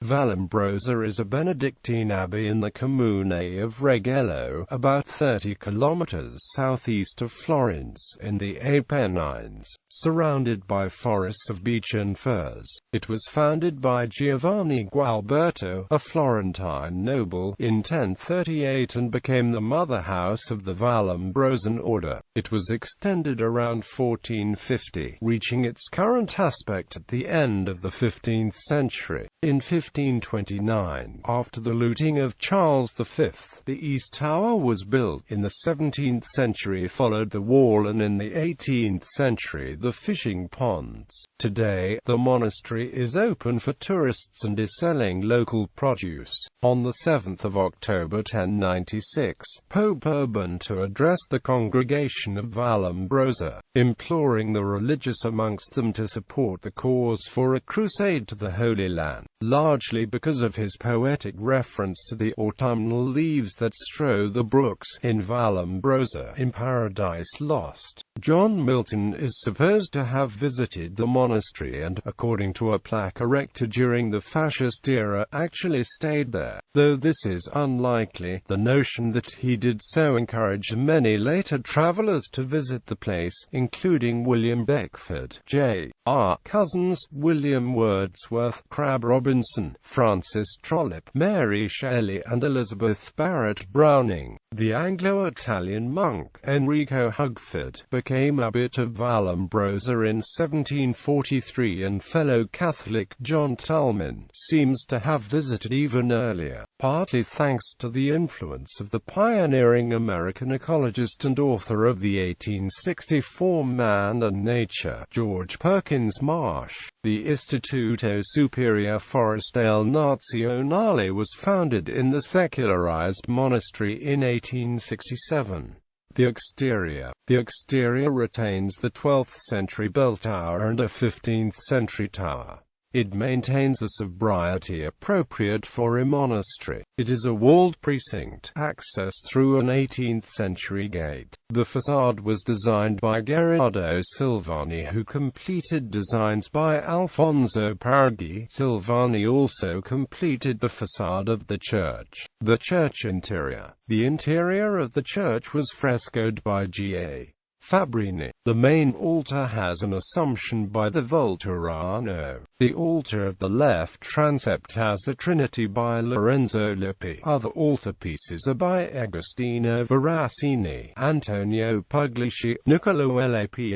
Vallombrosa is a Benedictine abbey in the comune of Reggello, about 30 kilometers southeast of Florence, in the Apennines, surrounded by forests of beech and firs. It was founded by Giovanni Gualberto, a Florentine noble, in 1038 and became the mother house of the Vallumbrosan Order. It was extended around 1450, reaching its current aspect at the end of the 15th century. In 1529, after the looting of Charles V, the East Tower was built. In the 17th century followed the wall, and in the 18th century the fishing ponds. Today, the monastery is open for tourists and is selling local produce. On the 7th of October 1096, Pope Urban II addressed the congregation of Vallombrosa, imploring the religious amongst them to support the cause for a crusade to the Holy Land, largely because of his poetic reference to the autumnal leaves that strew the brooks in Vallombrosa in Paradise Lost. John Milton is supposed to have visited the monastery and, according to a plaque erected during the fascist era, actually stayed there. Though this is unlikely, the notion that he did so encouraged many later travelers to visit the place, including William Beckford, J.R. Cousins, William Wordsworth, Crabbe Robinson, Francis Trollope, Mary Shelley and Elizabeth Barrett Browning. The Anglo-Italian monk, Enrico Hugford, became abbot of Vallombrosa in 1743, and fellow Catholic John Tallman seems to have visited even earlier, partly thanks to the influence of the pioneering American ecologist and author of the 1864 Man and Nature, George Perkins Marsh. The Istituto Superiore Forestale Nazionale was founded in the secularized monastery in 1867. The exterior retains the 12th century bell tower and a 15th century tower. It maintains a sobriety appropriate for a monastery. It is a walled precinct, accessed through an 18th century gate. The facade was designed by Gerardo Silvani, who completed designs by Alfonso Parigi. Silvani also completed the facade of the church. The church interior. The interior of the church was frescoed by G.A. Fabbrini. The main altar has an Assumption by the Volturno. The altar of the left transept has a Trinity by Lorenzo Lippi. Other altarpieces are by Agostino Veracini, Antonio Pugliese, Niccolò Lapi.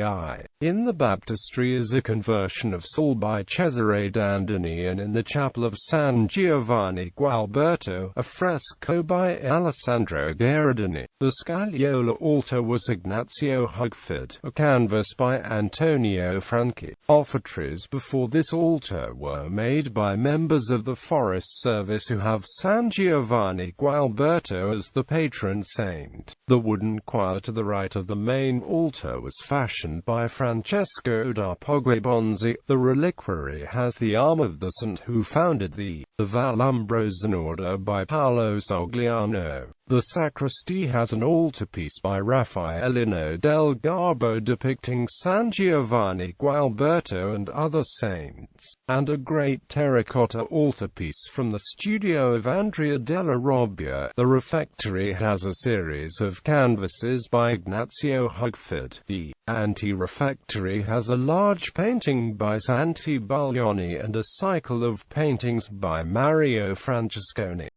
In the baptistry is a Conversion of Saul by Cesare Dandini, and in the chapel of San Giovanni Gualberto, a fresco by Alessandro Gherardini. The scagliola altar was Ignazio Hugford, a canvas by Antonio Franchi. Offertories before this altar were made by members of the Forest Service who have San Giovanni Gualberto as the patron saint. The wooden choir to the right of the main altar was fashioned by Francesco da Poggibonzi. The reliquary has the arm of the saint who founded the Vallumbrosan Order by Paolo Sogliano. The sacristy has an altarpiece by Raffaellino del Garbo depicting San Giovanni Gualberto and other saints, and a great terracotta altarpiece from the studio of Andrea della Robbia. The refectory has a series of canvases by Ignazio Hugford. The ante-refectory has a large painting by Santi Baglioni and a cycle of paintings by Mario Francesconi.